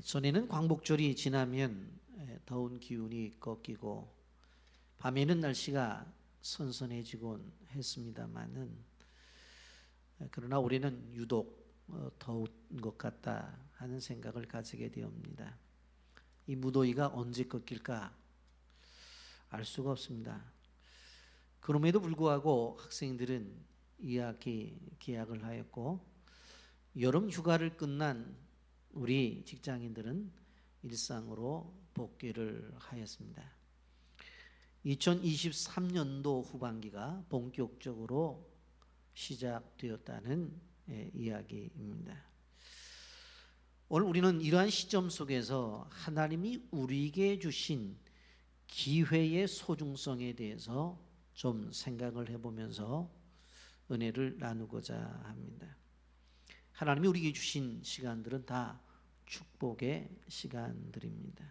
전에는 광복절이 지나면 더운 기운이 꺾이고 밤에는 날씨가 선선해지곤 했습니다마는 그러나 올해는 유독 더운 것 같다 하는 생각을 가지게 되옵니다. 이 무더위가 언제 꺾일까 알 수가 없습니다. 그럼에도 불구하고 학생들은 2학기 개학을 하였고 여름 휴가를 끝난 우리 직장인들은 일상으로 복귀를 하였습니다. 2023년도 후반기가 본격적으로 시작되었다는 이야기입니다. 오늘 우리는 이러한 시점 속에서 하나님이 우리에게 주신 기회의 소중성에 대해서 좀 생각을 해보면서 은혜를 나누고자 합니다. 하나님이 우리에게 주신 시간들은 다 축복의 시간들입니다.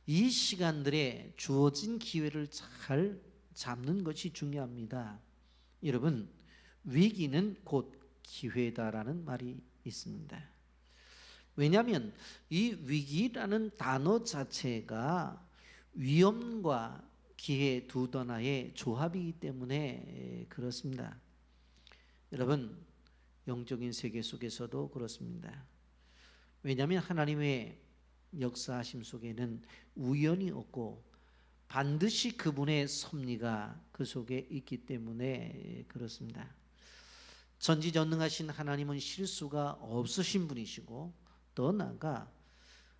이 시간들에 주어진 기회를 잘 잡는 것이 중요합니다. 여러분, 위기는 곧 기회다라는 말이 있습니다. 왜냐하면 이 위기라는 단어 자체가 위험과 기회 두 단어의 조합이기 때문에 그렇습니다. 여러분, 영적인 세계 속에서도 그렇습니다. 왜냐하면 하나님의 역사하심 속에는 우연이 없고 반드시 그분의 섭리가 그 속에 있기 때문에 그렇습니다. 전지전능하신 하나님은 실수가 없으신 분이시고 더 나아가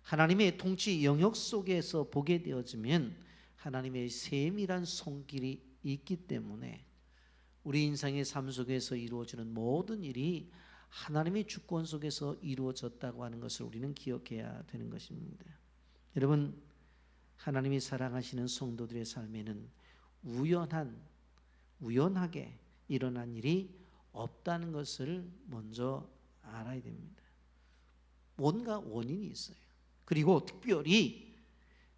하나님의 통치 영역 속에서 보게 되어지면 하나님의 세밀한 손길이 있기 때문에 우리 인생의 삶 속에서 이루어지는 모든 일이 하나님의 주권 속에서 이루어졌다고 하는 것을 우리는 기억해야 되는 것입니다. 여러분, 하나님이 사랑하시는 성도들의 삶에는 우연하게 일어난 일이 없다는 것을 먼저 알아야 됩니다. 뭔가 원인이 있어요. 그리고 특별히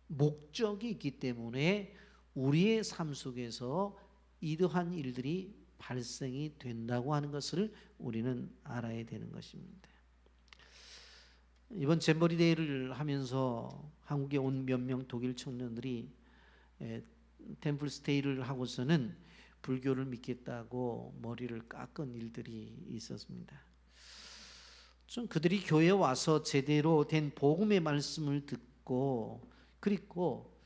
목적이 있기 때문에 우리의 삶 속에서 이러한 일들이 발생이 된다고 하는 것을 우리는 알아야 되는 것입니다. 이번 잼버리 대회를 하면서 한국에 온 몇 명 독일 청년들이 템플 스테이를 하고서는 불교를 믿겠다고 머리를 깎은 일들이 있었습니다. 좀 그들이 교회에 와서 제대로 된 복음의 말씀을 듣고 그리고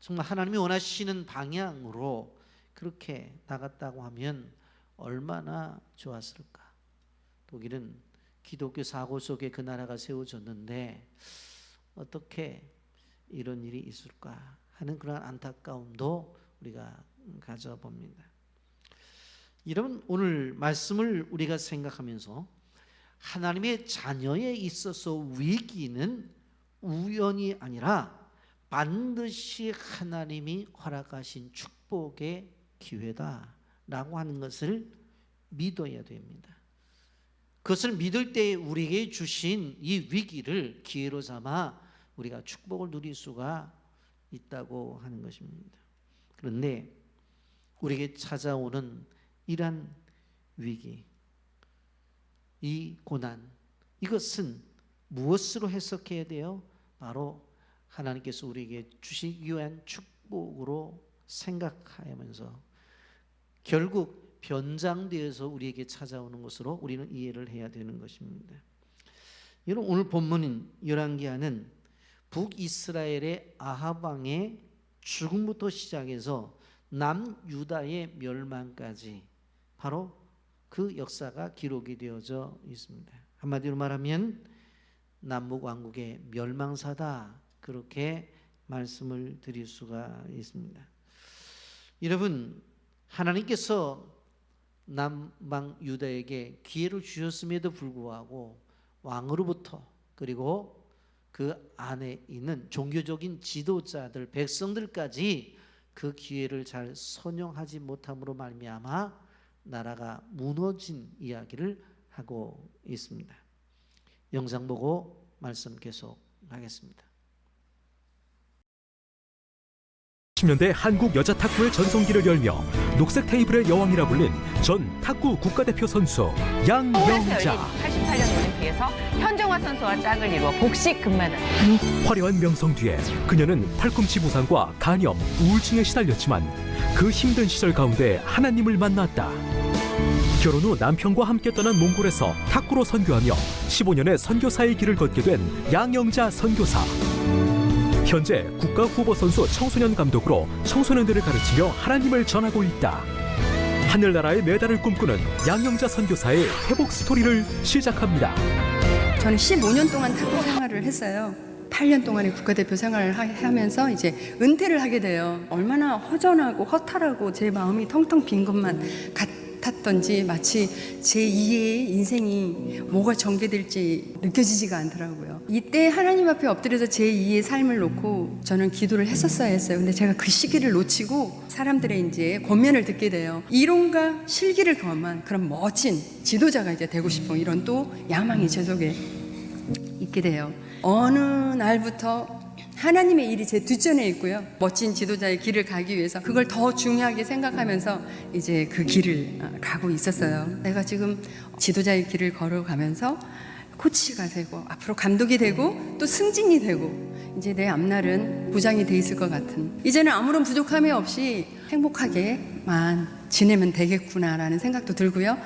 정말 하나님이 원하시는 방향으로 그렇게 나갔다고 하면 얼마나 좋았을까. 독일은 기독교 사고 속에 그 나라가 세워졌는데 어떻게 이런 일이 있을까 하는 그런 안타까움도 우리가 가져봅니다. 여러분, 오늘 말씀을 우리가 생각하면서 하나님의 자녀에 있어서 위기는 우연이 아니라 반드시 하나님이 허락하신 축복의 기회다라고 하는 것을 믿어야 됩니다. 그것을 믿을 때 우리에게 주신 이 위기를 기회로 삼아 우리가 축복을 누릴 수가 있다고 하는 것입니다. 그런데 우리에게 찾아오는 이러한 위기, 이 고난, 이것은 무엇으로 해석해야 돼요? 바로 하나님께서 우리에게 주시기 위한 축복으로 생각하면서 결국 변장되어서 우리에게 찾아오는 것으로 우리는 이해를 해야 되는 것입니다. 여러분, 오늘 본문인 열왕기하는 북이스라엘의 아합 왕의 죽음부터 시작해서 남유다의 멸망까지 바로 그 역사가 기록이 되어져 있습니다. 한마디로 말하면 남북 왕국의 멸망사다, 그렇게 말씀을 드릴 수가 있습니다. 여러분, 하나님께서 남방 유다에게 기회를 주셨음에도 불구하고 왕으로부터 그리고 그 안에 있는 종교적인 지도자들, 백성들까지 그 기회를 잘 선용하지 못함으로 말미암아 나라가 무너진 이야기를 하고 있습니다. 영상 보고 말씀 계속하겠습니다. 10년대 한국 여자 탁구의 전성기를 열며 녹색 테이블의 여왕이라 불린 전 탁구 국가대표 선수 양영자. 88년 올림픽 위해서 현정화 선수와 짝을 이루어 복식 금메달. 화려한 명성 뒤에 그녀는 팔꿈치 부상과 간염, 우울증에 시달렸지만 그 힘든 시절 가운데 하나님을 만났다. 결혼 후 남편과 함께 떠난 몽골에서 탁구로 선교하며 15년의 선교사의 길을 걷게 된 양영자 선교사. 현재 국가후보선수 청소년 감독으로 청소년들을 가르치며 하나님을 전하고 있다. 하늘나라의 메달을 꿈꾸는 양영자 선교사의 회복 스토리를 시작합니다. 저는 15년 동안 탁구 생활을 했어요. 8년 동안의 국가대표 생활을 하면서 이제 은퇴를 하게 돼요. 얼마나 허전하고 허탈하고 제 마음이 텅텅 빈 것만 같았던지 마치 제2의 인생이 뭐가 전개될지 느껴지지가 않더라고요. 이때 하나님 앞에 엎드려서 제2의 삶을 놓고 저는 기도를 했었어야 했어요. 근데 제가 그 시기를 놓치고 사람들의 이제 권면을 듣게 돼요. 이론과 실기를 겸한 그런 멋진 지도자가 이제 되고 싶은 이런 또 야망이 제 속에 있게 돼요. 어느 날부터 하나님의 일이 제 뒷전에 있고요. 멋진 지도자의 길을 가기 위해서 그걸 더 중요하게 생각하면서 이제 그 길을 가고 있었어요. 내가 지금 지도자의 길을 걸어가면서 코치가 되고 앞으로 감독이 되고 또 승진이 되고 이제 내 앞날은 보장이 돼 있을 것 같은, 이제는 아무런 부족함이 없이 행복하게만 지내면 되겠구나라는 생각도 들고요.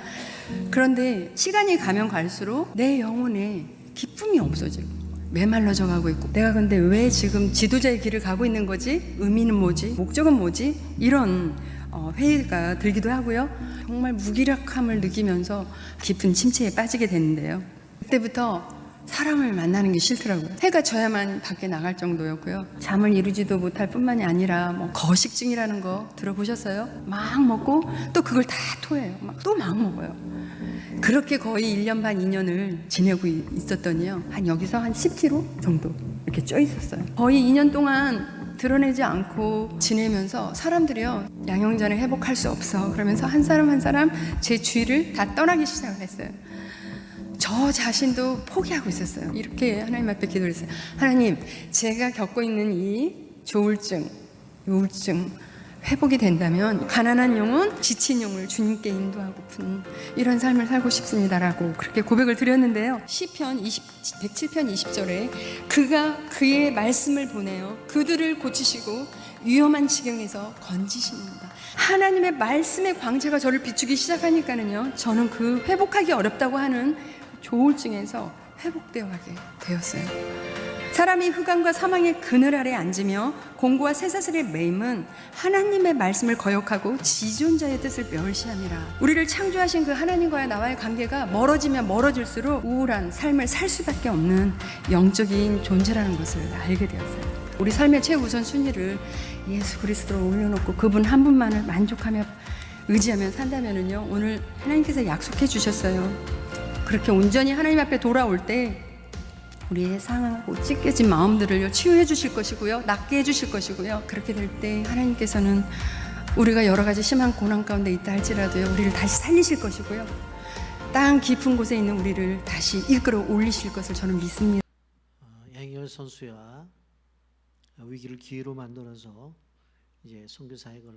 그런데 시간이 가면 갈수록 내 영혼에 기쁨이 없어지고 메말라져 가고 있고, 내가 근데 왜 지금 지도자의 길을 가고 있는 거지? 의미는 뭐지? 목적은 뭐지? 이런 회의가 들기도 하고요. 정말 무기력함을 느끼면서 깊은 침체에 빠지게 됐는데요. 그때부터 사람을 만나는 게 싫더라고요. 해가 져야만 밖에 나갈 정도였고요. 잠을 이루지도 못할 뿐만이 아니라 뭐 거식증이라는 거 들어보셨어요? 막 먹고 또 그걸 다 토해요. 또 막 먹어요. 그렇게 거의 1년 반, 2년을 지내고 있었더니요. 여기서 한 10kg 정도 이렇게 쪄 있었어요. 거의 2년 동안 드러내지 않고 지내면서 사람들이요, 양영자는 회복할 수 없어 그러면서 한 사람 한 사람 제 주위를 다 떠나기 시작을 했어요. 저 자신도 포기하고 있었어요. 이렇게 하나님 앞에 기도를 했어요. 하나님, 제가 겪고 있는 이 조울증, 우울증 회복이 된다면 가난한 영혼, 지친 영혼을 주님께 인도하고픈 이런 삶을 살고 싶습니다라고 그렇게 고백을 드렸는데요. 시편 107편 20절에 그가 그의 말씀을 보내어 그들을 고치시고 위험한 지경에서 건지십니다. 하나님의 말씀의 광채가 저를 비추기 시작하니까는요, 저는 그 회복하기 어렵다고 하는 조울증에서 회복되어 가게 되었어요. 사람이 흑암과 사망의 그늘 아래 앉으며 공고와 쇠사슬에 매임은 하나님의 말씀을 거역하고 지존자의 뜻을 멸시함이라. 우리를 창조하신 그 하나님과의 나와의 관계가 멀어지면 멀어질수록 우울한 삶을 살 수밖에 없는 영적인 존재라는 것을 알게 되었어요. 우리 삶의 최우선 순위를 예수 그리스도로 올려놓고 그분 한 분만을 만족하며 의지하며 산다면은요, 오늘 하나님께서 약속해 주셨어요. 그렇게 온전히 하나님 앞에 돌아올 때 우리의 상하고 찢겨진 마음들을 치유해 주실 것이고요, 낫게 해 주실 것이고요. 그렇게 될 때 하나님께서는 우리가 여러 가지 심한 고난 가운데 있다 할지라도요, 우리를 다시 살리실 것이고요, 땅 깊은 곳에 있는 우리를 다시 이끌어 올리실 것을 저는 믿습니다. 양희열 선수야 위기를 기회로 만들어서 이제 선교 사역을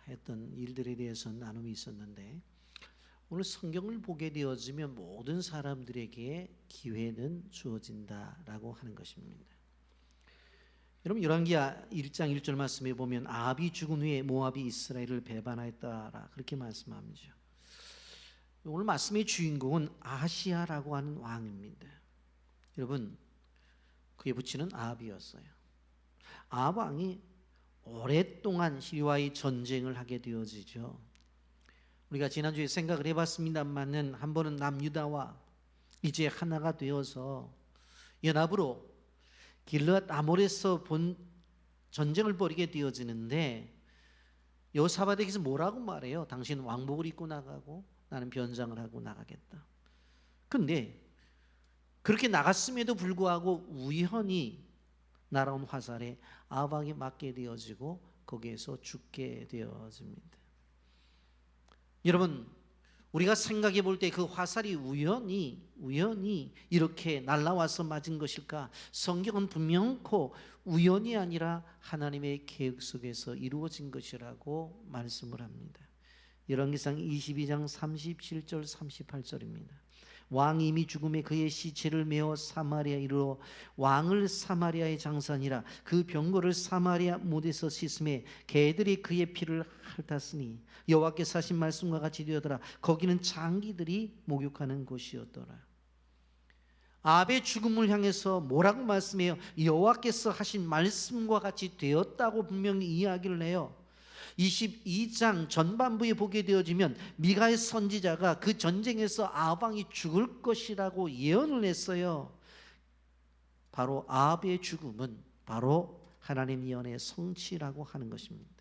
했던 일들에 대해서 나눔이 있었는데, 오늘 성경을 보게 되어지면 모든 사람들에게 기회는 주어진다라고 하는 것입니다. 여러분, 열왕기 1장 1절 말씀에 보면 아합이 죽은 후에 모압이 이스라엘을 배반하였다라 그렇게 말씀합니다. 오늘 말씀의 주인공은 아하시아라고 하는 왕입니다. 여러분, 그의 부친은 아합이었어요. 아합 왕이 오랫동안 시리아와의 전쟁을 하게 되어지죠. 우리가 지난주에 생각을 해봤습니다만은 한 번은 남유다와 이제 하나가 되어서 연합으로 길르앗 아몰에서 본 전쟁을 벌이게 되어지는데, 여호사밧에게서 뭐라고 말해요? 당신 왕복을 입고 나가고 나는 변장을 하고 나가겠다. 그런데 그렇게 나갔음에도 불구하고 우연히 날아온 화살에 아합 왕이 맞게 되어지고 거기에서 죽게 되어집니다. 여러분, 우리가 생각해 볼 때 그 화살이 우연히 이렇게 날아와서 맞은 것일까? 성경은 분명코 우연이 아니라 하나님의 계획 속에서 이루어진 것이라고 말씀을 합니다. 열왕기상 22장 37절 38절입니다. 왕이 이미 죽음에 그의 시체를 메어 사마리아에 이르러 왕을 사마리아에 장사하니라. 그 병거를 사마리아 못에서 씻음에 개들이 그의 피를 핥았으니 여호와께서 하신 말씀과 같이 되었더라. 거기는 장기들이 목욕하는 곳이었더라. 아합의 죽음을 향해서 뭐라고 말씀해요? 여호와께서 하신 말씀과 같이 되었다고 분명히 이야기를 해요. 22장 전반부에 보게 되어지면 미가의 선지자가 그 전쟁에서 아합 왕이 죽을 것이라고 예언을 했어요. 바로 아합의 죽음은 바로 하나님 예언의 성취라고 하는 것입니다.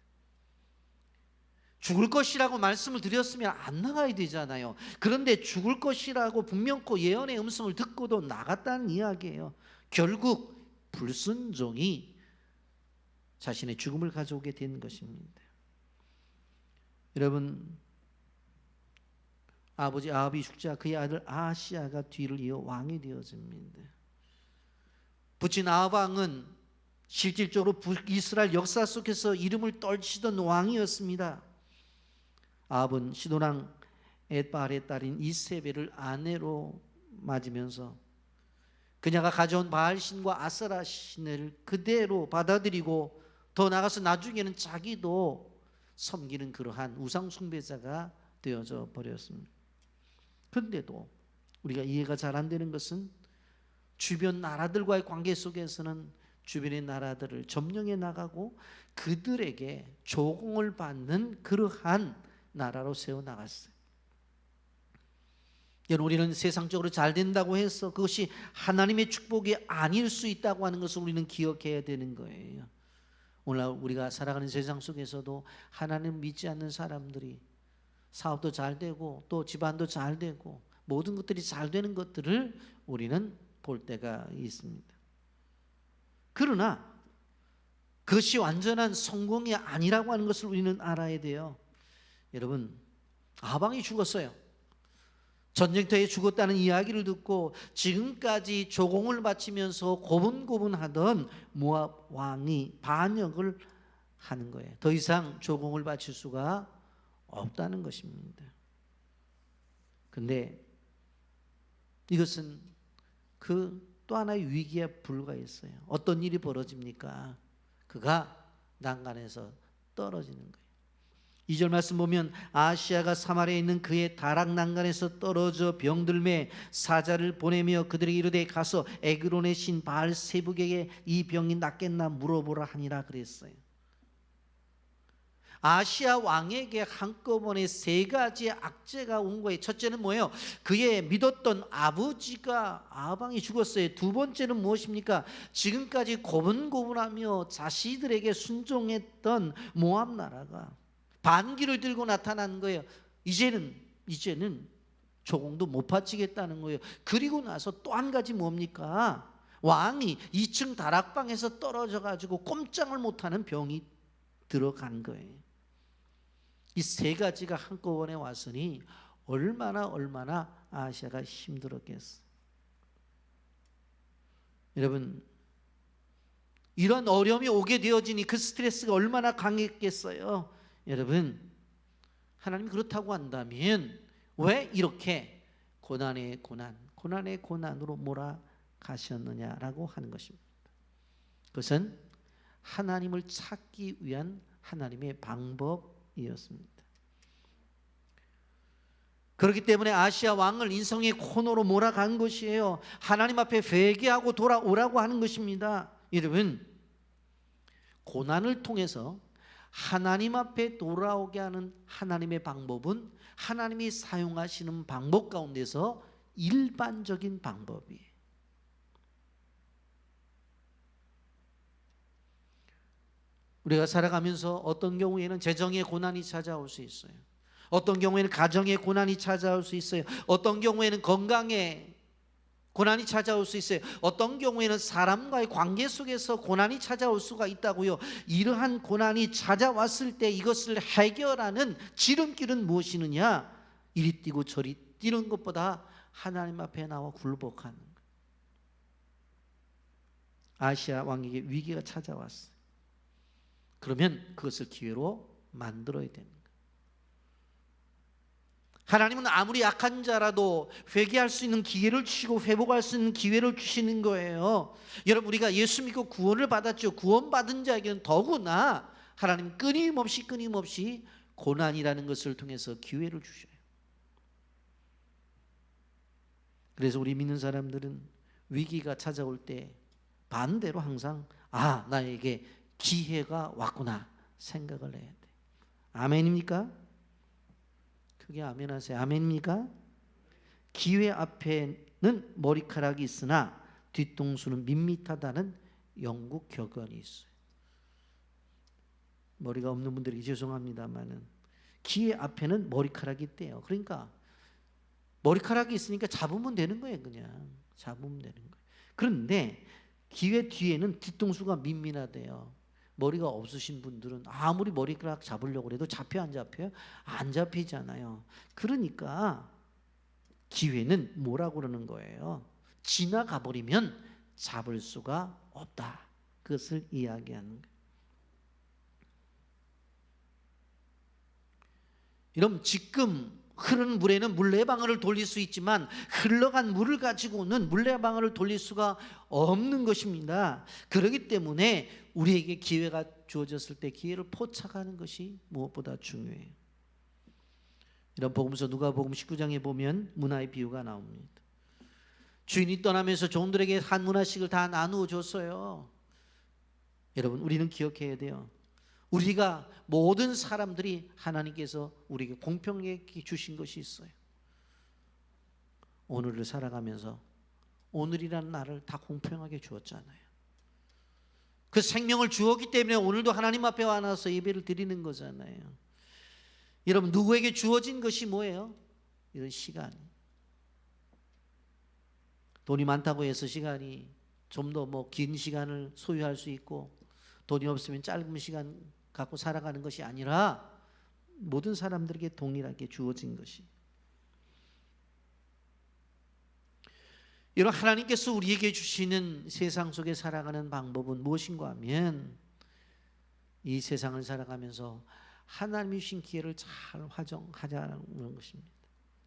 죽을 것이라고 말씀을 드렸으면 안 나가야 되잖아요. 그런데 죽을 것이라고 분명코 예언의 음성을 듣고도 나갔다는 이야기예요. 결국 불순종이 자신의 죽음을 가져오게 된 것입니다. 여러분, 아버지 아합이 죽자 그의 아들 아하시아가 뒤를 이어 왕이 되어집니다. 부친 아합 왕은 실질적으로 이스라엘 역사 속에서 이름을 떨치던 왕이었습니다. 아합은 시도랑 엣바알의 딸인 이세벨을 아내로 맞으면서 그녀가 가져온 바알신과 아세라 신을 그대로 받아들이고 더 나아가서 나중에는 자기도 섬기는 그러한 우상 숭배자가 되어져 버렸습니다. 그런데도 우리가 이해가 잘 안 되는 것은 주변 나라들과의 관계 속에서는 주변의 나라들을 점령해 나가고 그들에게 조공을 받는 그러한 나라로 세워나갔어요. 여러분, 우리는 세상적으로 잘 된다고 해서 그것이 하나님의 축복이 아닐 수 있다고 하는 것을 우리는 기억해야 되는 거예요. 오늘 우리가 살아가는 세상 속에서도 하나님 믿지 않는 사람들이 사업도 잘 되고 또 집안도 잘 되고 모든 것들이 잘 되는 것들을 우리는 볼 때가 있습니다. 그러나 그것이 완전한 성공이 아니라고 하는 것을 우리는 알아야 돼요. 여러분, 아합 왕이 죽었어요. 전쟁터에 죽었다는 이야기를 듣고 지금까지 조공을 바치면서 고분고분하던 모압 왕이 반역을 하는 거예요. 더 이상 조공을 바칠 수가 없다는 것입니다. 그런데 이것은 그 또 하나의 위기에 불과했어요. 어떤 일이 벌어집니까? 그가 난간에서 떨어지는 거예요. 2절 말씀 보면 아하시아가 사마리아에 있는 그의 다락 난간에서 떨어져 병들매 사자를 보내며 그들에게 이르되 가서 에그론의 신 바알세북에게 이 병이 낫겠나 물어보라 하니라 그랬어요. 아시아 왕에게 한꺼번에 세 가지의 악재가 온 거예요. 첫째는 뭐예요? 그의 믿었던 아버지가 아합 왕이 죽었어요. 두 번째는 무엇입니까? 지금까지 고분고분하며 자신들에게 순종했던 모압 나라가 반기를 들고 나타난 거예요. 이제는 조공도 못 바치겠다는 거예요. 그리고 나서 또 한 가지 뭡니까? 왕이 2층 다락방에서 떨어져 가지고 꼼짝을 못하는 병이 들어간 거예요. 이 세 가지가 한꺼번에 왔으니 얼마나 아시아가 힘들었겠어요. 여러분, 이런 어려움이 오게 되어지니 그 스트레스가 얼마나 강했겠어요. 여러분, 하나님이 그렇다고 한다면 왜 이렇게 고난의 고난으로 몰아가셨느냐라고 하는 것입니다. 그것은 하나님을 찾기 위한 하나님의 방법이었습니다. 그렇기 때문에 아시아 왕을 인성의 코너로 몰아간 것이에요. 하나님 앞에 회개하고 돌아오라고 하는 것입니다. 여러분, 고난을 통해서 하나님 앞에 돌아오게 하는 하나님의 방법은 하나님이 사용하시는 방법 가운데서 일반적인 방법이에요. 우리가 살아가면서 어떤 경우에는 재정의 고난이 찾아올 수 있어요. 어떤 경우에는 가정의 고난이 찾아올 수 있어요. 어떤 경우에는 건강의 고난이 찾아올 수 있어요. 어떤 경우에는 사람과의 관계 속에서 고난이 찾아올 수가 있다고요. 이러한 고난이 찾아왔을 때 이것을 해결하는 지름길은 무엇이느냐? 이리 뛰고 저리 뛰는 것보다 하나님 앞에 나와 굴복하는 거예요. 아시아 왕에게 위기가 찾아왔어요. 그러면 그것을 기회로 만들어야 되는 거예요. 하나님은 아무리 약한 자라도 회개할 수 있는 기회를 주시고 회복할 수 있는 기회를 주시는 거예요. 여러분, 우리가 예수 믿고 구원을 받았죠. 구원받은 자에게는 더구나 하나님 끊임없이 고난이라는 것을 통해서 기회를 주셔요. 그래서 우리 믿는 사람들은 위기가 찾아올 때 반대로 항상 나에게 기회가 왔구나 생각을 해야 돼. 아멘입니까? 크게 아멘 하세요. 아멘입니까? 기회 앞에는 머리카락이 있으나 뒤통수는 밋밋하다는 영국 격언이 있어요. 머리가 없는 분들에게 죄송합니다만은 기회 앞에는 머리카락이 있대요. 그러니까 머리카락이 있으니까 잡으면 되는 거예요. 그냥 잡으면 되는 거예요. 그런데 기회 뒤에는 뒤통수가 밋밋하대요. 머리가 없으신 분들은 아무리 머리카락 잡으려고 해도 잡혀 안 잡혀요? 안 잡히잖아요. 그러니까 기회는 뭐라고 그러는 거예요? 지나가 버리면 잡을 수가 없다. 그것을 이야기하는 거예요. 여러분, 지금 흐르는 물에는 물레방아를 돌릴 수 있지만 흘러간 물을 가지고는 물레방아를 돌릴 수가 없는 것입니다. 그렇기 때문에 우리에게 기회가 주어졌을 때 기회를 포착하는 것이 무엇보다 중요해요. 이런 복음서 누가복음 19장에 보면 문화의 비유가 나옵니다. 주인이 떠나면서 종들에게 한 문화씩을 다 나누어 줬어요. 여러분, 우리는 기억해야 돼요. 우리가 모든 사람들이 하나님께서 우리에게 공평하게 주신 것이 있어요. 오늘을 살아가면서 오늘이라는 날을 다 공평하게 주었잖아요. 그 생명을 주었기 때문에 오늘도 하나님 앞에 와서 예배를 드리는 거잖아요. 여러분, 누구에게 주어진 것이 뭐예요? 이런 시간. 돈이 많다고 해서 시간이 좀 더 긴 시간을 소유할 수 있고 돈이 없으면 짧은 시간 갖고 살아가는 것이 아니라 모든 사람들에게 동일하게 주어진 것이. 여러분, 하나님께서 우리에게 주시는 세상 속에 살아가는 방법은 무엇인가 하면 이 세상을 살아가면서 하나님이 주신 기회를 잘 활용하자는 것입니다.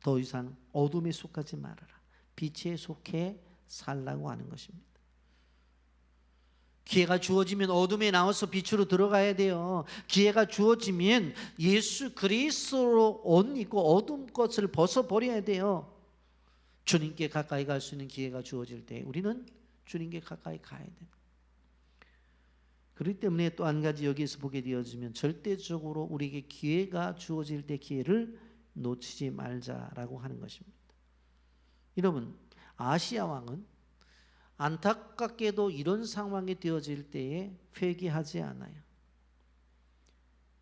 더 이상 어둠에 속하지 말아라. 빛에 속해 살라고 하는 것입니다. 기회가 주어지면 어둠에 나와서 빛으로 들어가야 돼요. 기회가 주어지면 예수 그리스도로 옷 입고 어둠 것을 벗어버려야 돼요. 주님께 가까이 갈 수 있는 기회가 주어질 때 우리는 주님께 가까이 가야 돼요. 그렇기 때문에 또 한 가지 여기에서 보게 되어지면 절대적으로 우리에게 기회가 주어질 때 기회를 놓치지 말자라고 하는 것입니다. 여러분, 아시아 왕은 안타깝게도 이런 상황이 되어질 때에 회개하지 않아요.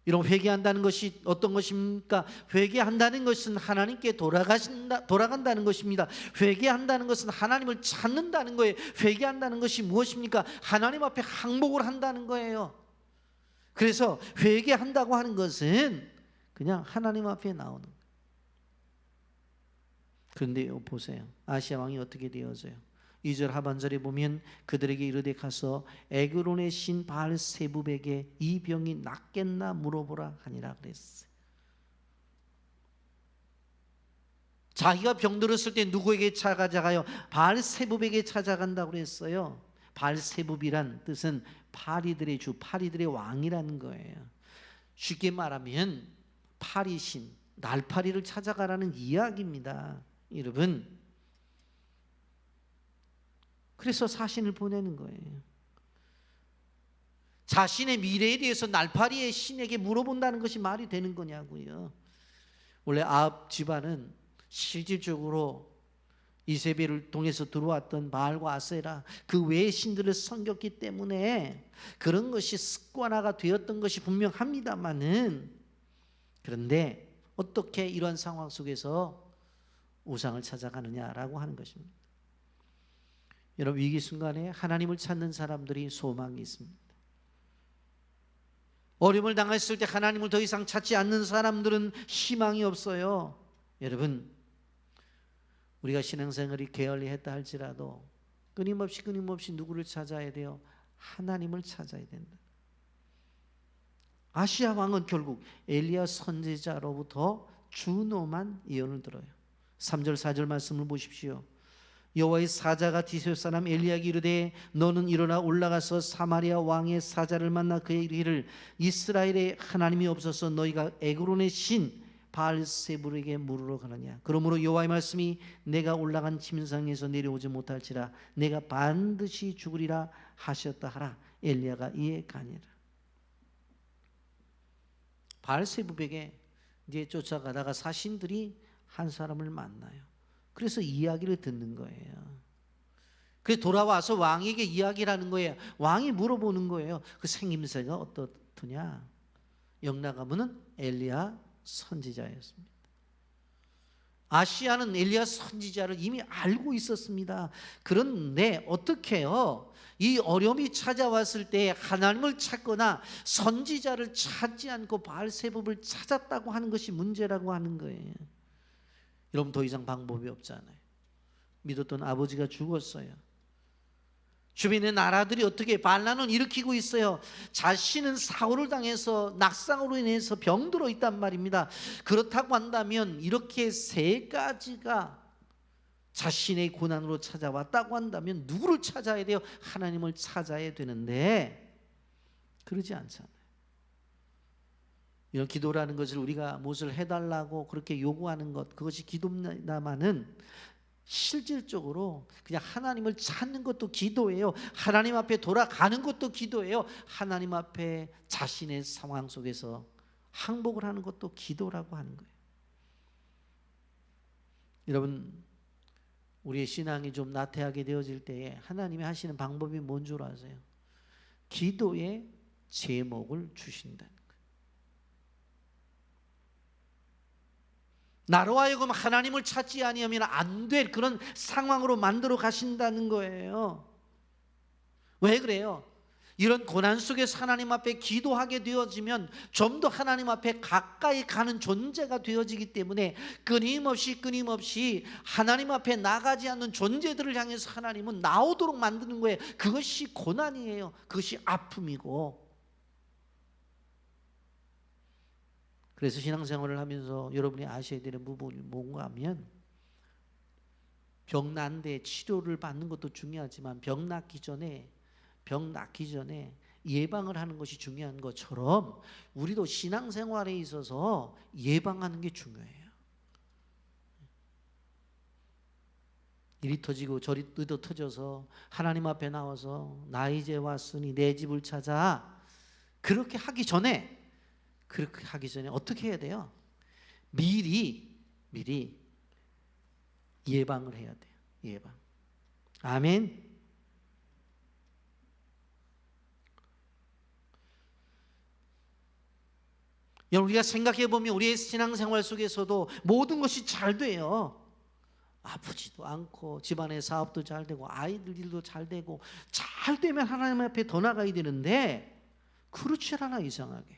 이런 회개한다는 것이 어떤 것입니까? 회개한다는 것은 하나님께 돌아간다는 것입니다. 회개한다는 것은 하나님을 찾는다는 거예요. 회개한다는 것이 무엇입니까? 하나님 앞에 항복을 한다는 거예요. 그래서 회개한다고 하는 것은 그냥 하나님 앞에 나오는 거예요. 그런데 보세요. 아시아 왕이 어떻게 되어져요? 2절 하반절에 보면 그들에게 이르되 가서 에그론의 신 바알세붑에게 이 병이 낫겠나 물어보라 하니라 그랬어요. 자기가 병들었을 때 누구에게 찾아가요? 바알세붑에게 찾아간다고 그랬어요. 바알세붑이란 뜻은 파리들의 주, 파리들의 왕이라는 거예요. 쉽게 말하면 파리신, 날파리를 찾아가라는 이야기입니다. 여러분, 그래서 사신을 보내는 거예요. 자신의 미래에 대해서 날파리의 신에게 물어본다는 것이 말이 되는 거냐고요. 원래 아합 집안은 실질적으로 이세벨을 통해서 들어왔던 바알과 아세라 그 외의 신들을 섬겼기 때문에 그런 것이 습관화가 되었던 것이 분명합니다만은, 그런데 어떻게 이러한 상황 속에서 우상을 찾아가느냐라고 하는 것입니다. 여러분, 위기 순간에 하나님을 찾는 사람들이 소망이 있습니다. 어려움을 당했을 때 하나님을 더 이상 찾지 않는 사람들은 희망이 없어요. 여러분, 우리가 신앙생활이 게을리했다 할지라도 끊임없이 누구를 찾아야 돼요? 하나님을 찾아야 된다. 아시아 왕은 결국 엘리야 선지자로부터 준엄한 예언을 들어요. 3절 4절 말씀을 보십시오. 여호와의 사자가 디스의 사람 엘리야에게 이르되 너는 일어나 올라가서 사마리아 왕의 사자를 만나 그에게 이르기를 이스라엘의 하나님이 없어서 너희가 에그론의 신 바알세불에게 물으러 가느냐. 그러므로 여호와의 말씀이 내가 올라간 침상에서 내려오지 못할지라 내가 반드시 죽으리라 하셨다 하라. 엘리야가 이에 가니라. 바알세불에게 이제 쫓아가다가 사신들이 한 사람을 만나요. 그래서 이야기를 듣는 거예요. 그래서 돌아와서 왕에게 이야기를 하는 거예요. 왕이 물어보는 거예요. 그 생김새가 어떻더냐. 영락하면은 엘리야 선지자였습니다. 아시아는 엘리야 선지자를 이미 알고 있었습니다. 그런데 어떻게요? 이 어려움이 찾아왔을 때 하나님을 찾거나 선지자를 찾지 않고 바알세불을 찾았다고 하는 것이 문제라고 하는 거예요. 여러분, 더 이상 방법이 없잖아요. 믿었던 아버지가 죽었어요. 주변의 나라들이 어떻게 반란을 일으키고 있어요. 자신은 사울을 당해서 낙상으로 인해서 병들어 있단 말입니다. 그렇다고 한다면 이렇게 세 가지가 자신의 고난으로 찾아왔다고 한다면 누구를 찾아야 돼요? 하나님을 찾아야 되는데 그러지 않잖아요. 이런 기도라는 것을 우리가 무엇을 해달라고 그렇게 요구하는 것, 그것이 기도입니다마는 실질적으로 그냥 하나님을 찾는 것도 기도예요. 하나님 앞에 돌아가는 것도 기도예요. 하나님 앞에 자신의 상황 속에서 항복을 하는 것도 기도라고 하는 거예요. 여러분, 우리의 신앙이 좀 나태하게 되어질 때에 하나님이 하시는 방법이 뭔 줄 아세요? 기도의 제목을 주신다는 거예요. 나로 하여금 하나님을 찾지 아니하면 안 될 그런 상황으로 만들어 가신다는 거예요. 왜 그래요? 이런 고난 속에서 하나님 앞에 기도하게 되어지면 좀 더 하나님 앞에 가까이 가는 존재가 되어지기 때문에 끊임없이 하나님 앞에 나가지 않는 존재들을 향해서 하나님은 나오도록 만드는 거예요. 그것이 고난이에요. 그것이 아픔이고. 그래서 신앙생활을 하면서 여러분이 아셔야 되는 부분이 뭔가 하면 병 난 데 치료를 받는 것도 중요하지만 병 낫기 전에 예방을 하는 것이 중요한 것처럼 우리도 신앙생활에 있어서 예방하는 게 중요해요. 이리 터지고 저리 터져서 하나님 앞에 나와서 나 이제 왔으니 내 집을 찾아 그렇게 하기 전에 어떻게 해야 돼요? 미리 예방을 해야 돼요. 예방. 아멘. 여러분, 우리가 생각해 보면 우리의 신앙생활 속에서도 모든 것이 잘 돼요. 아프지도 않고 집안의 사업도 잘 되고 아이들 일도 잘 되고 잘 되면 하나님 앞에 더 나가야 되는데 그렇지 않아. 이상하게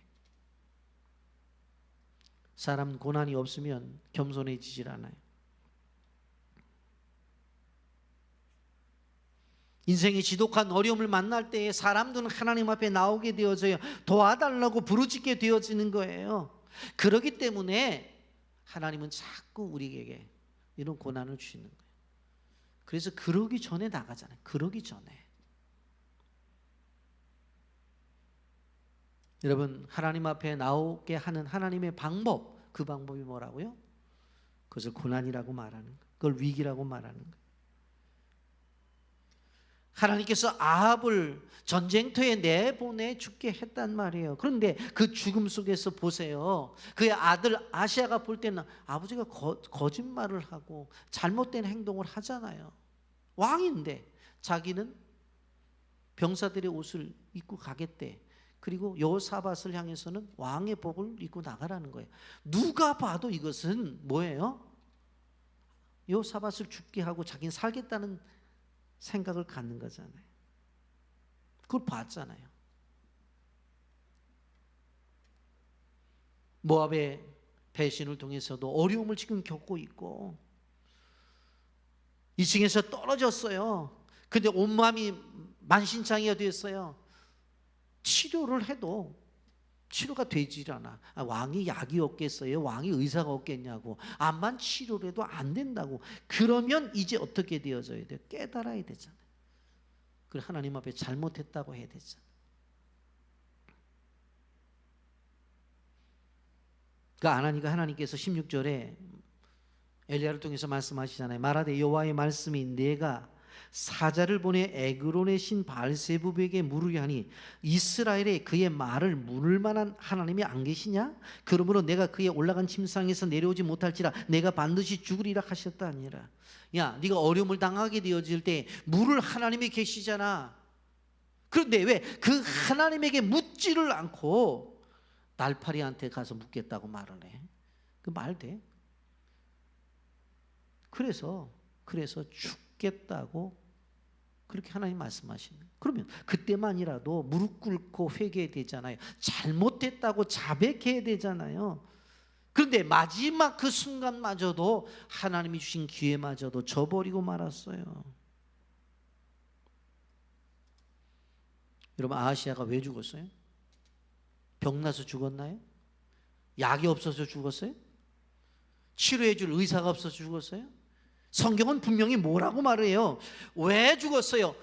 사람 고난이 없으면 겸손해지질 않아요. 인생의 지독한 어려움을 만날 때에 사람들은 하나님 앞에 나오게 되어져요. 도와달라고 부르짖게 되어지는 거예요. 그렇기 때문에 하나님은 자꾸 우리에게 이런 고난을 주시는 거예요. 그래서 그러기 전에 나가잖아요. 그러기 전에. 여러분, 하나님 앞에 나오게 하는 하나님의 방법, 그 방법이 뭐라고요? 그것을 고난이라고 말하는 거예요. 그걸 위기라고 말하는 거예요. 하나님께서 아합을 전쟁터에 내보내 죽게 했단 말이에요. 그런데 그 죽음 속에서 보세요. 그의 아들 아시아가 볼 때는 아버지가 거짓말을 하고 잘못된 행동을 하잖아요. 왕인데 자기는 병사들의 옷을 입고 가겠대. 그리고 여호사밧을 향해서는 왕의 복을 입고 나가라는 거예요. 누가 봐도 이것은 뭐예요? 여호사밧을 죽게 하고 자기는 살겠다는 생각을 갖는 거잖아요. 그걸 봤잖아요. 모압의 배신을 통해서도 어려움을 지금 겪고 있고 2층에서 떨어졌어요. 근데 온몸이 만신창이가 됐어요. 치료를 해도 치료가 되질 않아. 왕이 약이 없겠어요? 왕이 의사가 없겠냐고. 암만 치료를 해도 안 된다고. 그러면 이제 어떻게 되어져야 돼요? 깨달아야 되잖아요. 그리고 하나님 앞에 잘못했다고 해야 되잖아요. 그러니까 하나님께서 16절에 엘리야를 통해서 말씀하시잖아요. 말하되 여호와의 말씀이 내가 사자를 보내 에그론의 신 바알세부백에 물으려 하니 이스라엘에 그의 말을 물을 만한 하나님이 안 계시냐? 그러므로 내가 그의 올라간 침상에서 내려오지 못할지라 내가 반드시 죽으리라 하셨다 아니라. 야, 네가 어려움을 당하게 되어질 때 물을 하나님이 계시잖아. 그런데 왜 그 하나님에게 묻지를 않고 날파리한테 가서 묻겠다고 말을 해? 그 말 돼? 그래서 죽겠다고 그렇게 하나님 말씀하시는. 그러면 그때만이라도 무릎 꿇고 회개해야 되잖아요. 잘못됐다고 자백해야 되잖아요. 그런데 마지막 그 순간마저도 하나님이 주신 기회마저도 저버리고 말았어요. 여러분, 아하시야가 왜 죽었어요? 병나서 죽었나요? 약이 없어서 죽었어요? 치료해 줄 의사가 없어서 죽었어요? 성경은 분명히 뭐라고 말해요? 왜 죽었어요?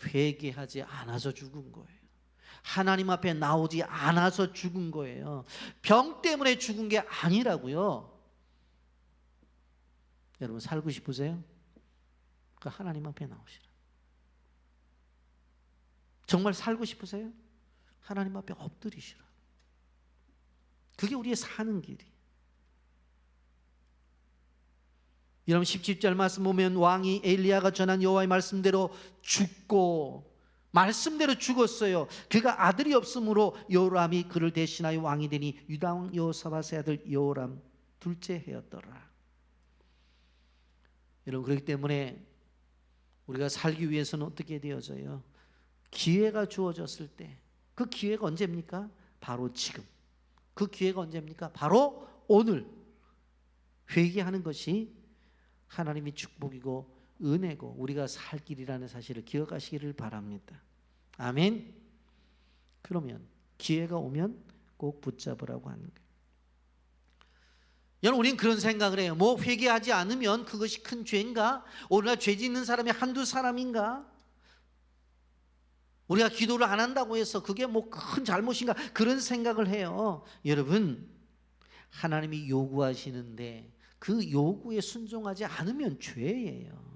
회개하지 않아서 죽은 거예요. 하나님 앞에 나오지 않아서 죽은 거예요. 병 때문에 죽은 게 아니라고요. 여러분, 살고 싶으세요? 그 하나님 앞에 나오시라. 정말 살고 싶으세요? 하나님 앞에 엎드리시라. 그게 우리의 사는 길이. 여러분, 17절 말씀 보면 왕이 엘리야가 전한 여호와의 말씀대로 죽고 말씀대로 죽었어요. 그가 아들이 없으므로 여호람이 그를 대신하여 왕이 되니 유다 왕 여호사밧의 아들 여호람 둘째 해였더라. 여러분, 그렇기 때문에 우리가 살기 위해서는 어떻게 되어져요? 기회가 주어졌을 때, 그 기회가 언제입니까? 바로 지금. 그 기회가 언제입니까? 바로 오늘. 회개하는 것이 하나님의 축복이고 은혜고 우리가 살 길이라는 사실을 기억하시기를 바랍니다. 아멘. 그러면 기회가 오면 꼭 붙잡으라고 하는 거예요. 여러분, 우리는 그런 생각을 해요. 뭐 회개하지 않으면 그것이 큰 죄인가? 오늘날 죄 짓는 사람이 한두 사람인가? 우리가 기도를 안 한다고 해서 그게 뭐 큰 잘못인가? 그런 생각을 해요. 여러분, 하나님이 요구하시는데 그 요구에 순종하지 않으면 죄예요.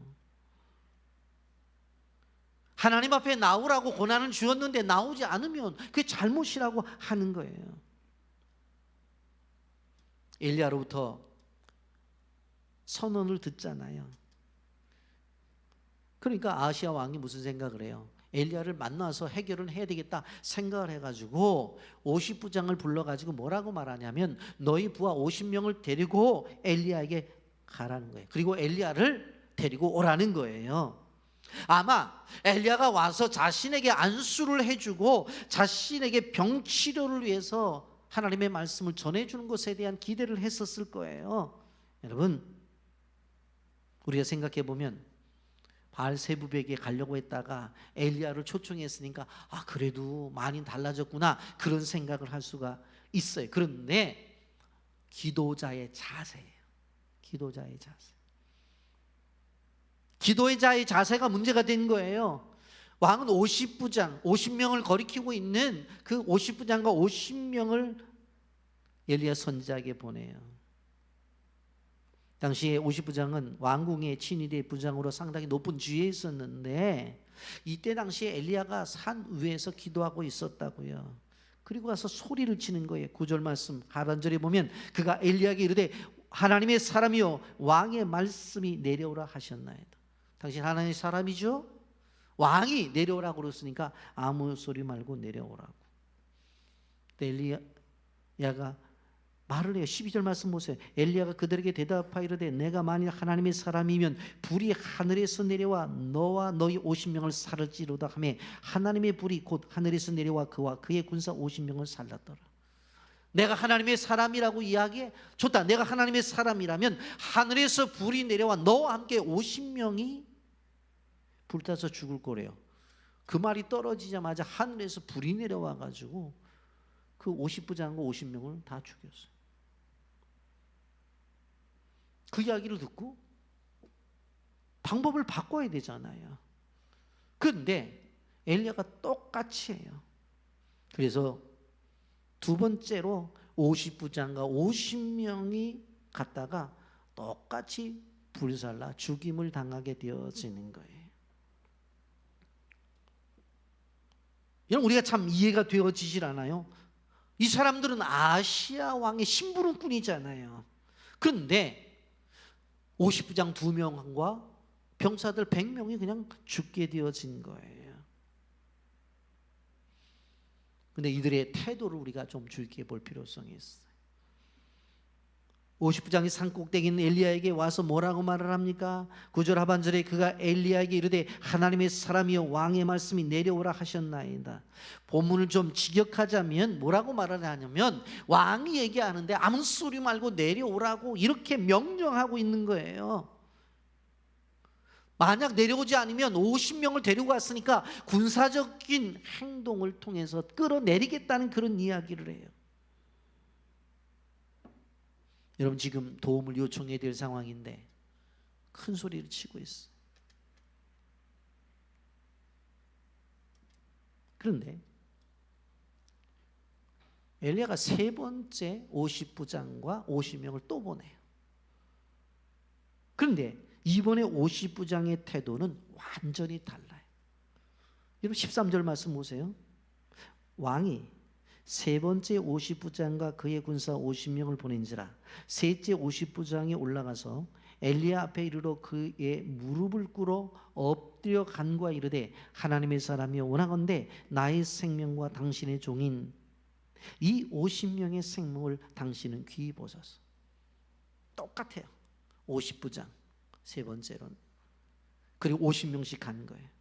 하나님 앞에 나오라고 고난을 주었는데 나오지 않으면 그게 잘못이라고 하는 거예요. 엘리야로부터 선언을 듣잖아요. 그러니까 아하시야 왕이 무슨 생각을 해요? 엘리야를 만나서 해결을 해야 되겠다 생각을 해가지고 50부장을 불러가지고 뭐라고 말하냐면 너희 부하 50명을 데리고 엘리야에게 가라는 거예요. 그리고 엘리야를 데리고 오라는 거예요. 아마 엘리야가 와서 자신에게 안수를 해주고 자신에게 병치료를 위해서 하나님의 말씀을 전해주는 것에 대한 기대를 했었을 거예요. 여러분, 우리가 생각해보면 바알세부백에 가려고 했다가 엘리야를 초청했으니까 그래도 많이 달라졌구나 그런 생각을 할 수가 있어요. 그런데 기도자의 자세예요. 기도자의 자세. 기도자의 자세가 문제가 된 거예요. 왕은 50부장 50명을 거리키고 있는 그 50부장과 50명을 엘리야 선지자에게 보내요. 당시에 50부장은 왕궁의 친위대 부장으로 상당히 높은 지위에 있었는데 이때 당시에 엘리야가 산 위에서 기도하고 있었다고요. 그리고 가서 소리를 치는 거예요. 9절 말씀 하반절에 보면 그가 엘리야에게 이르되 하나님의 사람이요 왕의 말씀이 내려오라 하셨나이다. 당신 하나님의 사람이죠? 왕이 내려오라고 그랬으니까 아무 소리 말고 내려오라고. 엘리야가 말을 해요. 12절 말씀 보세요. 엘리야가 그들에게 대답하이르되 내가 만일 하나님의 사람이면 불이 하늘에서 내려와 너와 너희 50명을 살을지로다 하며 하나님의 불이 곧 하늘에서 내려와 그와 그의 군사 50명을 살랐더라. 내가 하나님의 사람이라고 이야기해? 좋다. 내가 하나님의 사람이라면 하늘에서 불이 내려와 너와 함께 50명이 불타서 죽을 거래요. 그 말이 떨어지자마자 하늘에서 불이 내려와 가지고 그 50부장과 50명을 다 죽였어요. 그 이야기를 듣고 방법을 바꿔야 되잖아요. 그런데 엘리야가 똑같이 해요. 그래서 두 번째로 50부장과 50명이 갔다가 똑같이 불살라 죽임을 당하게 되어지는 거예요. 여러분, 우리가 참 이해가 되어지질 않아요. 이 사람들은 아시아 왕의 심부름꾼이잖아요. 그런데 50부장 2명과 병사들 100명이 그냥 죽게 되어진 거예요. 근데 이들의 태도를 우리가 좀 주의 볼 필요성이 있어요. 50부장이 산꼭대기 있는 엘리야에게 와서 뭐라고 말을 합니까? 9절 하반절에 그가 엘리야에게 이르되 하나님의 사람이여 왕의 말씀이 내려오라 하셨나이다. 본문을 좀 직역하자면 뭐라고 말을 하냐면 왕이 얘기하는데 아무 소리 말고 내려오라고 이렇게 명령하고 있는 거예요. 만약 내려오지 않으면 50명을 데리고 왔으니까 군사적인 행동을 통해서 끌어내리겠다는 그런 이야기를 해요. 여러분, 지금 도움을 요청해야 될 상황인데 큰 소리를 치고 있어요. 그런데 엘리야가 세 번째 50부장과 50명을 또 보내요. 그런데 이번에 50부장의 태도는 완전히 달라요. 여러분 13절 말씀 보세요. 왕이 세 번째 50부장과 그의 군사 50명을 보낸지라 셋째 50부장이 올라가서 엘리야 앞에 이르러 그의 무릎을 꿇어 엎드려 간구하 이르되 하나님의 사람이여 원하건대 나의 생명과 당신의 종인 이 50명의 생명을 당신은 귀히 보소서. 똑같아요. 50부장 세 번째로는 그리고 50명씩 가는 거예요.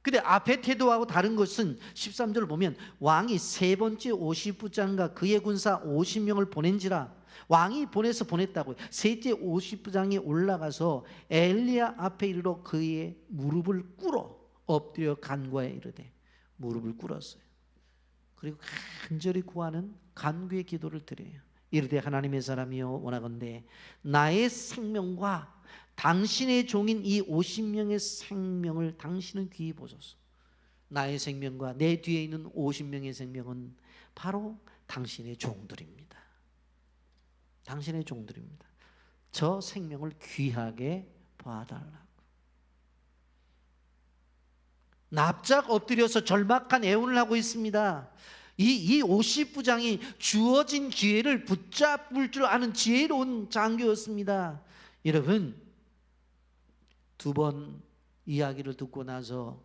근데 앞에 태도하고 다른 것은 13절을 보면 왕이 세 번째 50부장과 그의 군사 50명을 보낸지라 왕이 보내서 보냈다고요. 셋째 50부장이 올라가서 엘리야 앞에 이르러 그의 무릎을 꿇어 엎드려 간구하여 이르되 무릎을 꿇었어요. 그리고 간절히 구하는 간구의 기도를 드려요. 이르되 하나님의 사람이여 원하건대 나의 생명과 당신의 종인 이 50명의 생명을 당신은 귀히 보소서. 나의 생명과 내 뒤에 있는 50명의 생명은 바로 당신의 종들입니다. 당신의 종들입니다. 저 생명을 귀하게 봐달라고. 납작 엎드려서 절박한 애원을 하고 있습니다. 이 50부장이 주어진 기회를 붙잡을 줄 아는 지혜로운 장교였습니다. 여러분, 두 번 이야기를 듣고 나서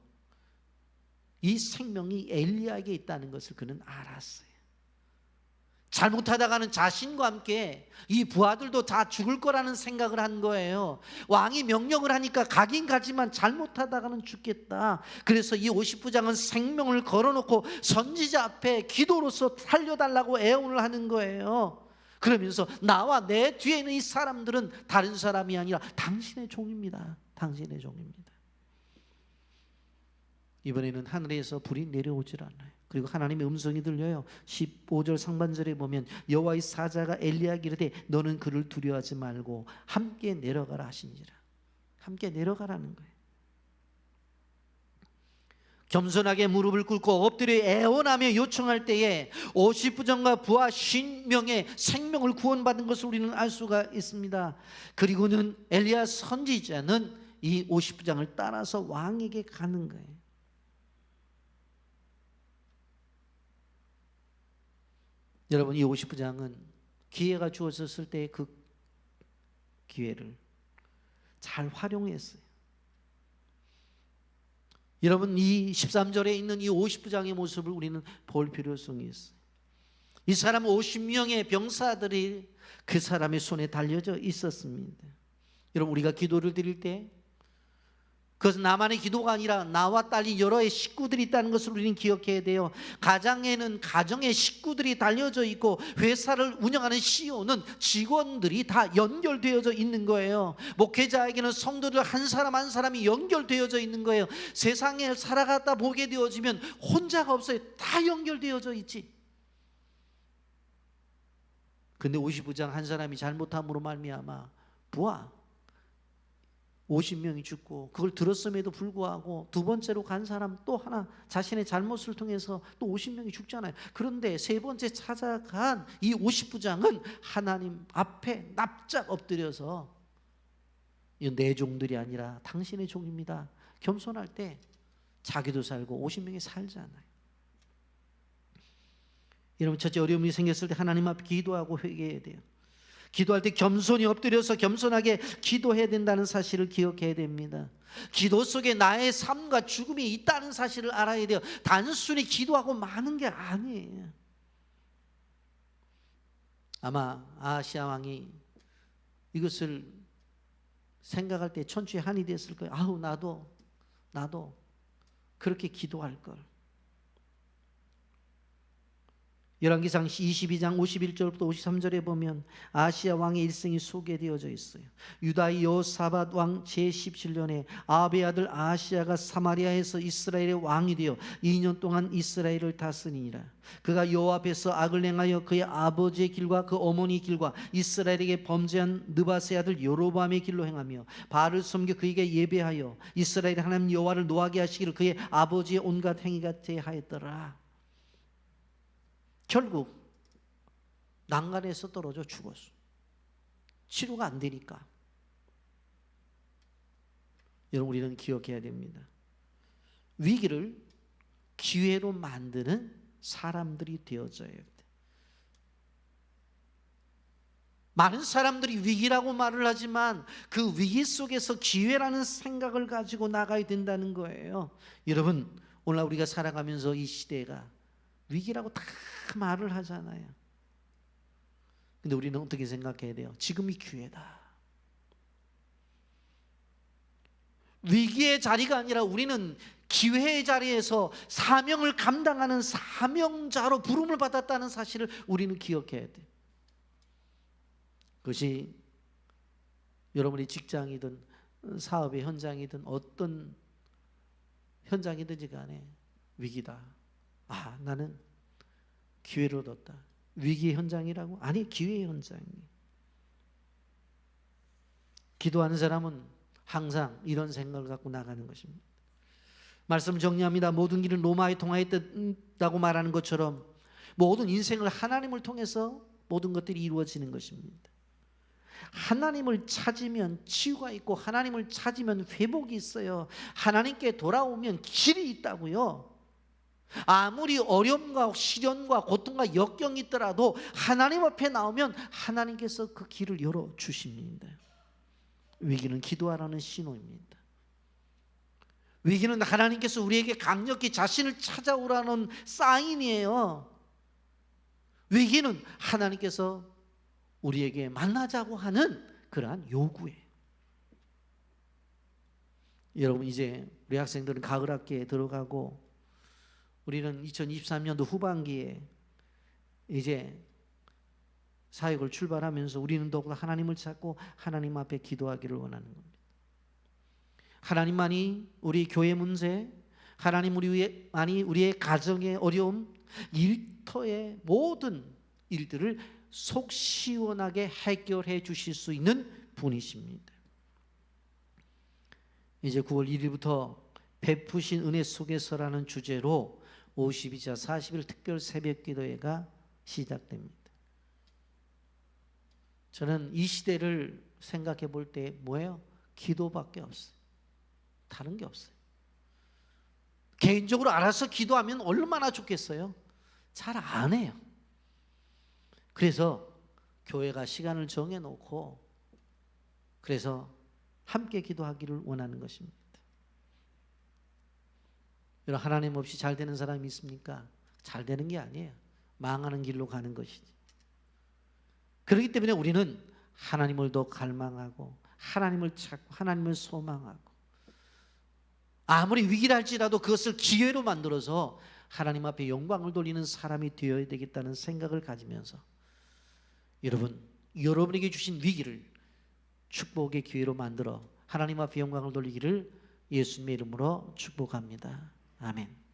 이 생명이 엘리야에게 있다는 것을 그는 알았어요. 잘못하다가는 자신과 함께 이 부하들도 다 죽을 거라는 생각을 한 거예요. 왕이 명령을 하니까 가긴 가지만 잘못하다가는 죽겠다. 그래서 이 50부장은 생명을 걸어놓고 선지자 앞에 기도로서 살려달라고 애원을 하는 거예요. 그러면서 나와 내 뒤에 있는 이 사람들은 다른 사람이 아니라 당신의 종입니다. 당신의 종입니다. 이번에는 하늘에서 불이 내려오질 않아요. 그리고 하나님의 음성이 들려요. 15절 상반절에 보면 여호와의 사자가 엘리야에게 이르되 너는 그를 두려워하지 말고 함께 내려가라 하시니라. 함께 내려가라는 거예요. 겸손하게 무릎을 꿇고 엎드려 애원하며 요청할 때에 50부장과 부하 50명의 생명을 구원받은 것을 우리는 알 수가 있습니다. 그리고는 엘리야 선지자는 이 50부장을 따라서 왕에게 가는 거예요. 여러분, 이 50부장은 기회가 주어졌을 때 그 기회를 잘 활용했어요. 여러분, 이 13절에 있는 이 50부장의 모습을 우리는 볼 필요성이 있어요. 이 사람은 50명의 병사들이 그 사람의 손에 달려져 있었습니다. 여러분, 우리가 기도를 드릴 때 그것은 나만의 기도가 아니라 나와 딸린 여러의 식구들이 있다는 것을 우리는 기억해야 돼요. 가정에는 가정의 식구들이 달려져 있고 회사를 운영하는 CEO는 직원들이 다 연결되어져 있는 거예요. 목회자에게는 성도들 한 사람 한 사람이 연결되어져 있는 거예요. 세상에 살아가다 보게 되어지면 혼자가 없어요. 다 연결되어져 있지. 근데 50부장 한 사람이 잘못함으로 말미암아 부하 50명이 죽고, 그걸 들었음에도 불구하고 두 번째로 간 사람 또 하나 자신의 잘못을 통해서 또 50명이 죽잖아요. 그런데 세 번째 찾아간 이 50부장은 하나님 앞에 납작 엎드려서, 이 내 종들이 아니라 당신의 종입니다, 겸손할 때 자기도 살고 50명이 살잖아요. 여러분, 첫째 어려움이 생겼을 때 하나님 앞에 기도하고 회개해야 돼요. 기도할 때 겸손히 엎드려서 겸손하게 기도해야 된다는 사실을 기억해야 됩니다. 기도 속에 나의 삶과 죽음이 있다는 사실을 알아야 돼요. 단순히 기도하고 마는 게 아니에요. 아마 아하시아 왕이 이것을 생각할 때 천추의 한이 됐을 거예요. 아우, 나도 그렇게 기도할 걸. 열왕기상 22장 51절부터 53절에 보면 아하시아 왕의 일생이 소개되어져 있어요. 유다의 여호사밧 왕 제17년에 아합의 아들 아하시아가 사마리아에서 이스라엘의 왕이 되어 2년 동안 이스라엘을 다스리니라. 그가 여호와 앞에서 악을 행하여 그의 아버지의 길과 그 어머니의 길과 이스라엘에게 범죄한 느바세 아들 여로보암의 길로 행하며 바알을 섬겨 그에게 예배하여 이스라엘의 하나님 여호와를 노하게 하시기를 그의 아버지의 온갖 행위가 대하였더라. 결국 난간에서 떨어져 죽었어. 치료가 안 되니까. 여러분, 우리는 기억해야 됩니다. 위기를 기회로 만드는 사람들이 되어져야 돼. 많은 사람들이 위기라고 말을 하지만 그 위기 속에서 기회라는 생각을 가지고 나가야 된다는 거예요. 여러분, 오늘 우리가 살아가면서 이 시대가 위기라고 다 말을 하잖아요. 근데 우리는 어떻게 생각해야 돼요? 지금이 기회다. 위기의 자리가 아니라 우리는 기회의 자리에서 사명을 감당하는 사명자로 부름을 받았다는 사실을 우리는 기억해야 돼. 그것이 여러분이 직장이든 사업의 현장이든 어떤 현장이든지 간에 위기다. 아, 나는 기회를 얻었다. 위기의 현장이라고? 아니, 기회의 현장이에요. 기도하는 사람은 항상 이런 생각을 갖고 나가는 것입니다. 말씀 정리합니다. 모든 길은 로마에 통하였다고 말하는 것처럼 모든 인생을 하나님을 통해서 모든 것들이 이루어지는 것입니다. 하나님을 찾으면 치유가 있고 하나님을 찾으면 회복이 있어요. 하나님께 돌아오면 길이 있다고요. 아무리 어려움과 시련과 고통과 역경이 있더라도 하나님 앞에 나오면 하나님께서 그 길을 열어주십니다. 위기는 기도하라는 신호입니다. 위기는 하나님께서 우리에게 강력히 자신을 찾아오라는 사인이에요. 위기는 하나님께서 우리에게 만나자고 하는 그러한 요구예요. 여러분, 이제 우리 학생들은 가을 학기에 들어가고 우리는 2023년도 후반기에 이제 사역을 출발하면서 우리는 더욱 하나님을 찾고 하나님 앞에 기도하기를 원하는 겁니다. 하나님만이 우리 교회 문제, 하나님만이 우리의 가정의 어려움, 일터의 모든 일들을 속 시원하게 해결해 주실 수 있는 분이십니다. 이제 9월 1일부터 베푸신 은혜 속에서라는 주제로 52자 40일 특별 새벽 기도회가 시작됩니다. 저는 이 시대를 생각해 볼 때 뭐예요? 기도밖에 없어요. 다른 게 없어요. 개인적으로 알아서 기도하면 얼마나 좋겠어요? 잘 안 해요. 그래서 교회가 시간을 정해놓고 그래서 함께 기도하기를 원하는 것입니다. 여러분, 하나님 없이 잘 되는 사람이 있습니까? 잘 되는 게 아니에요. 망하는 길로 가는 것이지. 그렇기 때문에 우리는 하나님을 더 갈망하고 하나님을 찾고 하나님을 소망하고 아무리 위기라 할지라도 그것을 기회로 만들어서 하나님 앞에 영광을 돌리는 사람이 되어야 되겠다는 생각을 가지면서 여러분에게 주신 위기를 축복의 기회로 만들어 하나님 앞에 영광을 돌리기를 예수님의 이름으로 축복합니다. 아멘.